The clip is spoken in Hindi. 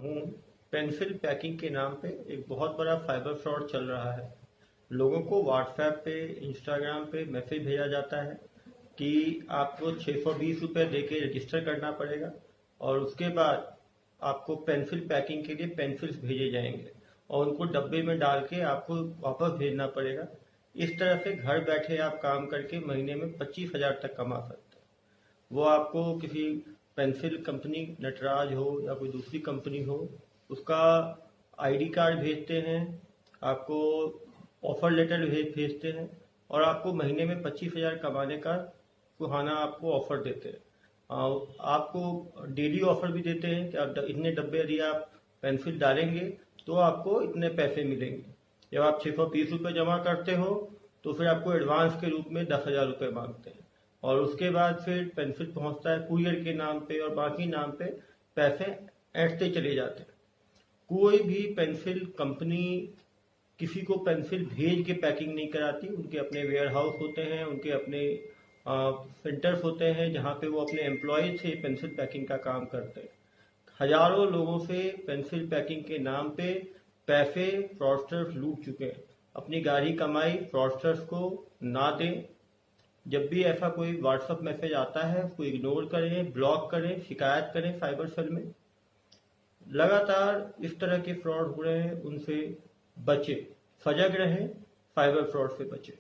हूँ। पेंसिल पैकिंग के नाम पे एक बहुत बड़ा साइबर फ्रॉड चल रहा है। लोगों को व्हाट्सएप पे, इंस्टाग्राम पे मैसेज भेजा जाता है कि आपको 620 रुपये दे के रजिस्टर करना पड़ेगा और उसके बाद आपको पेंसिल पैकिंग के लिए पेंसिल्स भेजे जाएंगे और उनको डब्बे में डाल के आपको वापस भेजना पड़ेगा। इस तरह से घर बैठे आप काम करके महीने में 25,000 तक कमा सकते हैं। वो आपको किसी पेंसिल कंपनी, नटराज हो या कोई दूसरी कंपनी हो, उसका आईडी कार्ड भेजते हैं, आपको ऑफर लेटर भेजते हैं और आपको महीने में 25,000 कमाने का सुहाना आपको ऑफर देते हैं। आपको डेली ऑफर भी देते हैं कि आप इतने डब्बे यदि आप पेंसिल डालेंगे तो आपको इतने पैसे मिलेंगे। जब आप 620 रुपये जमा करते हो तो फिर आपको एडवांस के रूप में 10,000 रुपये मांगते हैं और उसके बाद फिर पेंसिल पहुंचता है कुरियर के नाम पे और बाकी नाम पे पैसे ऐंठते चले जाते हैं। कोई भी पेंसिल कंपनी किसी को पेंसिल भेज के पैकिंग नहीं कराती। उनके अपने वेयर हाउस होते हैं, उनके अपने सेंटर्स होते हैं जहाँ पे वो अपने एम्प्लॉय से पेंसिल पैकिंग का काम करते हैं। हजारों लोगों से पेंसिल पैकिंग के नाम पे पैसे फ्रॉडस्टर्स लूट चुके हैं। अपनी गाढ़ी कमाई फ्रॉडस्टर्स को ना दें। जब भी ऐसा कोई व्हाट्सएप मैसेज आता है उसको इग्नोर करें, ब्लॉक करें, शिकायत करें साइबर सेल में। लगातार इस तरह के फ्रॉड हो रहे हैं, उनसे बचें, सजग रहें, साइबर फ्रॉड से बचें।